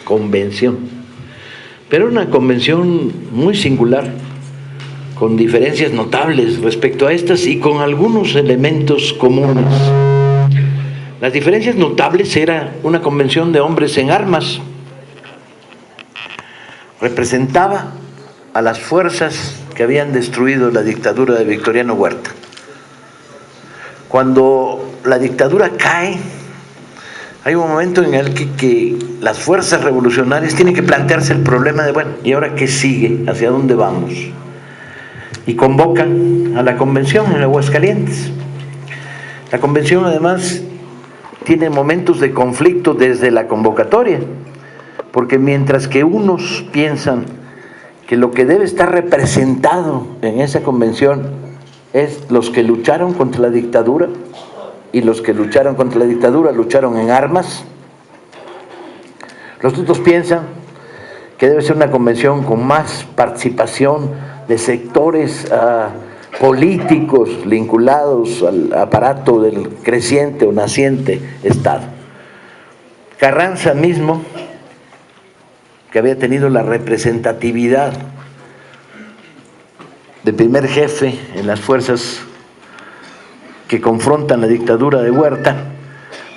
convención, pero una convención muy singular, con diferencias notables respecto a estas y con algunos elementos comunes. Las diferencias notables era una convención de hombres en armas, representaba a las fuerzas que habían destruido la dictadura de Victoriano Huerta. Cuando la dictadura cae, hay un momento en el que las fuerzas revolucionarias tienen que plantearse el problema de, bueno, ¿y ahora qué sigue? ¿Hacia dónde vamos? Y convocan a la convención en Aguascalientes. La convención además tiene momentos de conflicto desde la convocatoria, porque mientras que unos piensan que lo que debe estar representado en esa convención es los que lucharon contra la dictadura, y los que lucharon contra la dictadura lucharon en armas, los otros piensan que debe ser una convención con más participación de sectores políticos vinculados al aparato del creciente o naciente Estado. Carranza mismo, que había tenido la representatividad de primer jefe en las fuerzas que confrontan la dictadura de Huerta,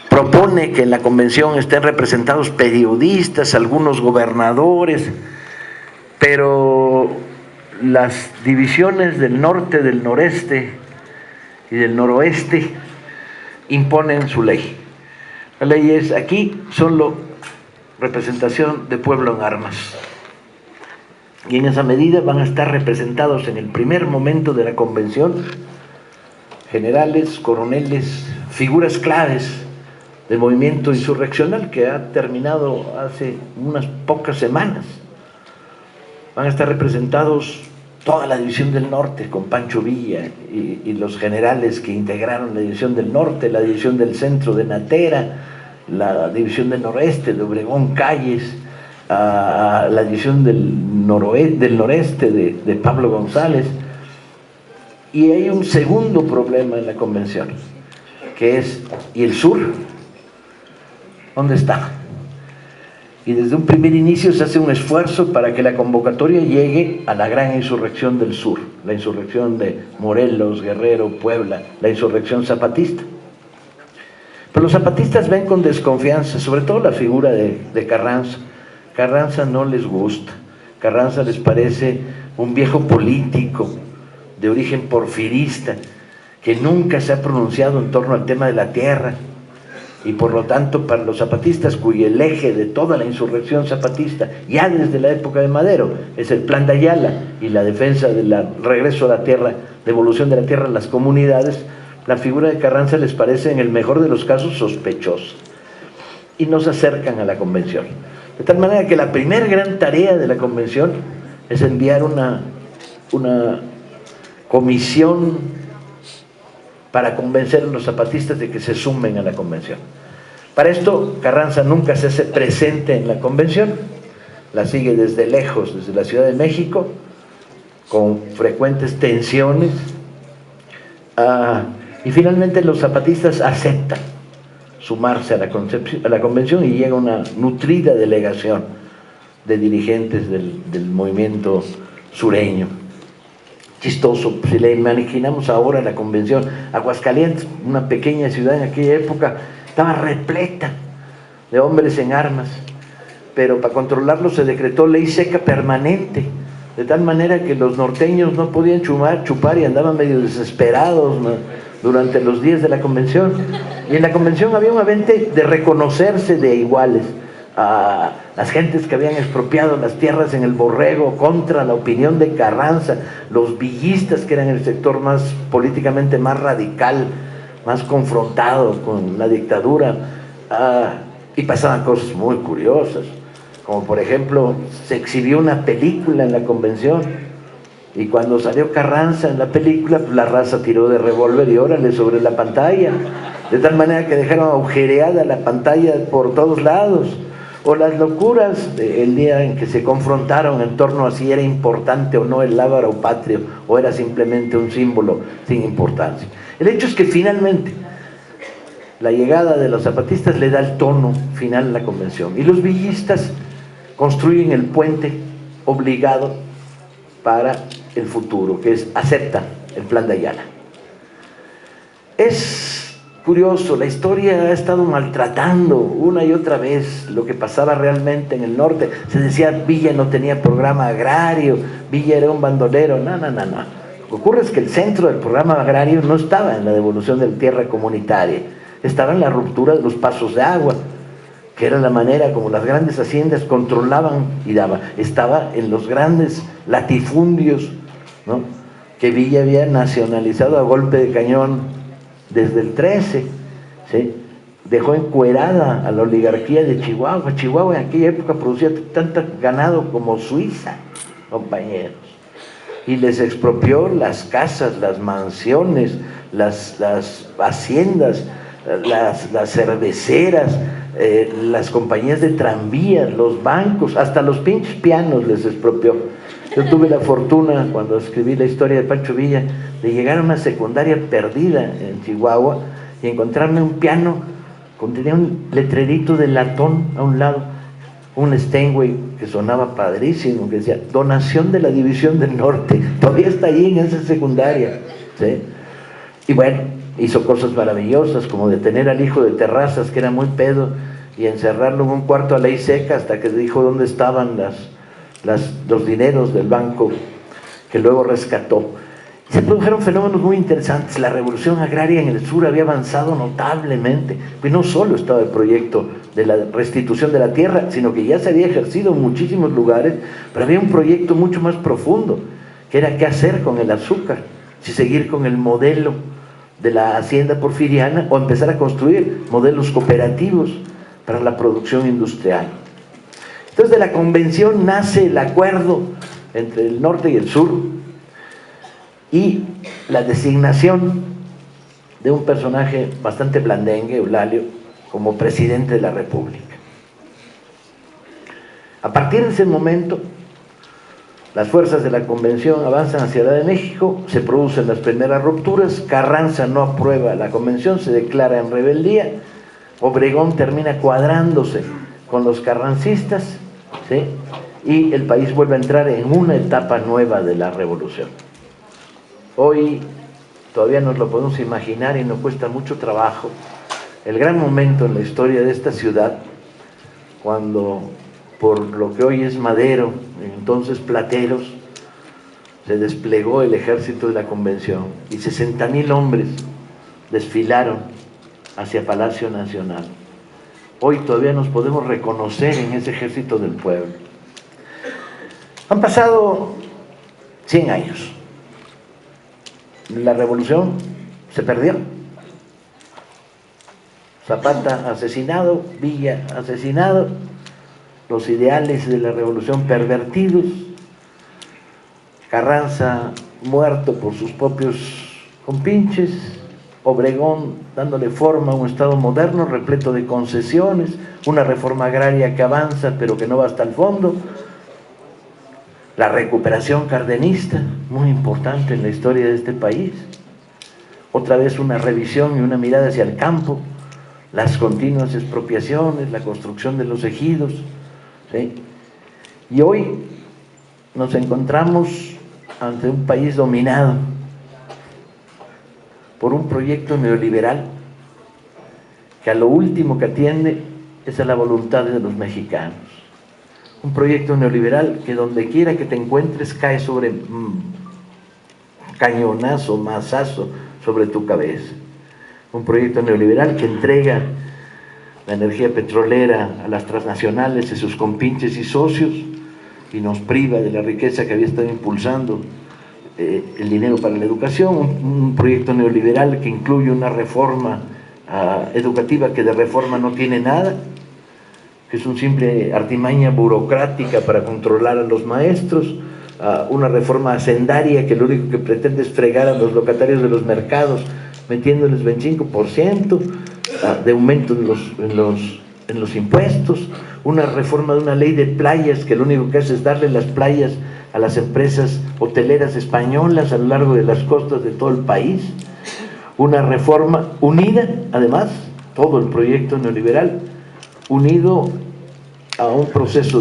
propone que en la convención estén representados periodistas, algunos gobernadores, pero las divisiones del norte, del noreste y del noroeste imponen su ley. La ley es aquí solo representación de pueblo en armas. Y en esa medida van a estar representados en el primer momento de la convención generales, coroneles, figuras claves del movimiento insurreccional que ha terminado hace unas pocas semanas. Van a estar representados toda la División del Norte con Pancho Villa y los generales que integraron la División del Norte, la División del Centro de Natera, la División del Noreste de Obregón Calles, la División del Noreste de Pablo González. Y hay un segundo problema en la convención, que es, ¿y el sur? ¿Dónde está? Y desde un primer inicio se hace un esfuerzo para que la convocatoria llegue a la gran insurrección del sur, la insurrección de Morelos, Guerrero, Puebla, la insurrección zapatista. Pero los zapatistas ven con desconfianza, sobre todo la figura de Carranza. Carranza no les gusta, Carranza les parece un viejo político de origen porfirista, que nunca se ha pronunciado en torno al tema de la tierra, y por lo tanto para los zapatistas, cuyo el eje de toda la insurrección zapatista, ya desde la época de Madero, es el plan de Ayala y la defensa del regreso a la tierra, devolución de la tierra a las comunidades, la figura de Carranza les parece en el mejor de los casos sospechosa, y no se acercan a la convención. De tal manera que la primera gran tarea de la convención es enviar una comisión para convencer a los zapatistas de que se sumen a la convención. Para esto, Carranza nunca se hace presente en la convención, la sigue desde lejos, desde la Ciudad de México, con frecuentes tensiones, y finalmente los zapatistas aceptan sumarse a la convención y llega una nutrida delegación de dirigentes del movimiento sureño. Chistoso, si le imaginamos ahora la convención, Aguascalientes, una pequeña ciudad en aquella época, estaba repleta de hombres en armas, pero para controlarlo se decretó ley seca permanente, de tal manera que los norteños no podían chupar y andaban medio desesperados, ¿no?, durante los días de la convención. Y en la convención había un ambiente de reconocerse de iguales, a las gentes que habían expropiado las tierras en el Borrego contra la opinión de Carranza, los villistas, que eran el sector más políticamente más radical, más confrontado con la dictadura, y pasaban cosas muy curiosas, como por ejemplo se exhibió una película en la convención y cuando salió Carranza en la película, pues la raza tiró de revólver y órale sobre la pantalla, de tal manera que dejaron agujereada la pantalla por todos lados. O las locuras del día en que se confrontaron en torno a si era importante o no el lábaro patrio o era simplemente un símbolo sin importancia. El hecho es que finalmente la llegada de los zapatistas le da el tono final a la convención y los villistas construyen el puente obligado para el futuro, que es aceptan el Plan de Ayala. Es curioso, la historia ha estado maltratando una y otra vez lo que pasaba realmente en el norte. Se decía Villa no tenía programa agrario, Villa era un bandolero. No. Lo que ocurre es que el centro del programa agrario no estaba en la devolución de la tierra comunitaria, estaba en la ruptura de los pasos de agua, que era la manera como las grandes haciendas controlaban y daban. Estaba en los grandes latifundios, ¿no?, que Villa había nacionalizado a golpe de cañón desde el 13, ¿sí? Dejó encuerada a la oligarquía de Chihuahua. Chihuahua en aquella época producía tanto ganado como Suiza, compañeros, y les expropió las casas, las mansiones, las haciendas, las cerveceras, las compañías de tranvías, los bancos, hasta los pinches pianos les expropió. Yo tuve la fortuna, cuando escribí la historia de Pancho Villa, de llegar a una secundaria perdida en Chihuahua y encontrarme un piano, tenía un letrerito de latón a un lado, un Steinway que sonaba padrísimo, que decía donación de la División del Norte. Todavía está ahí en esa secundaria, ¿sí? Y bueno, hizo cosas maravillosas, como detener al hijo de Terrazas, que era muy pedo, y encerrarlo en un cuarto a ley seca hasta que dijo dónde estaban los dineros del banco, que luego rescató. Se produjeron fenómenos muy interesantes. La revolución agraria en el sur había avanzado notablemente, pues no solo estaba el proyecto de la restitución de la tierra, sino que ya se había ejercido en muchísimos lugares, pero había un proyecto mucho más profundo, que era qué hacer con el azúcar, si seguir con el modelo de la hacienda porfiriana o empezar a construir modelos cooperativos para la producción industrial. Entonces, de la convención nace el acuerdo entre el norte y el sur y la designación de un personaje bastante blandengue, Eulalio, como presidente de la República. A partir de ese momento, las fuerzas de la convención avanzan hacia la de México, se producen las primeras rupturas, Carranza no aprueba la convención, se declara en rebeldía, Obregón termina cuadrándose con los carrancistas, ¿sí?, y el país vuelve a entrar en una etapa nueva de la revolución. Hoy todavía nos lo podemos imaginar y nos cuesta mucho trabajo el gran momento en la historia de esta ciudad, cuando por lo que hoy es Madero, entonces Plateros, se desplegó el ejército de la convención y 60,000 hombres desfilaron hacia Palacio Nacional. Hoy todavía nos podemos reconocer en ese ejército del pueblo. Han pasado 100 años. La revolución se perdió. Zapata asesinado, Villa asesinado, los ideales de la revolución pervertidos, Carranza muerto por sus propios compinches, Obregón dándole forma a un Estado moderno repleto de concesiones, una reforma agraria que avanza pero que no va hasta el fondo, la recuperación cardenista, muy importante en la historia de este país, otra vez una revisión y una mirada hacia el campo, las continuas expropiaciones, la construcción de los ejidos, ¿sí? Y hoy nos encontramos ante un país dominado por un proyecto neoliberal que a lo último que atiende es a la voluntad de los mexicanos. Un proyecto neoliberal que donde quiera que te encuentres cae sobre cañonazo, mazazo sobre tu cabeza. Un proyecto neoliberal que entrega la energía petrolera a las transnacionales y sus compinches y socios y nos priva de la riqueza que había estado impulsando el dinero para la educación. Un proyecto neoliberal que incluye una reforma educativa que de reforma no tiene nada, que es una simple artimaña burocrática para controlar a los maestros, una reforma hacendaria que lo único que pretende es fregar a los locatarios de los mercados, metiéndoles 25% de aumento en los impuestos, una reforma de una ley de playas que lo único que hace es darle las playas a las empresas hoteleras españolas a lo largo de las costas de todo el país, una reforma unida, además, todo el proyecto neoliberal, unido a un proceso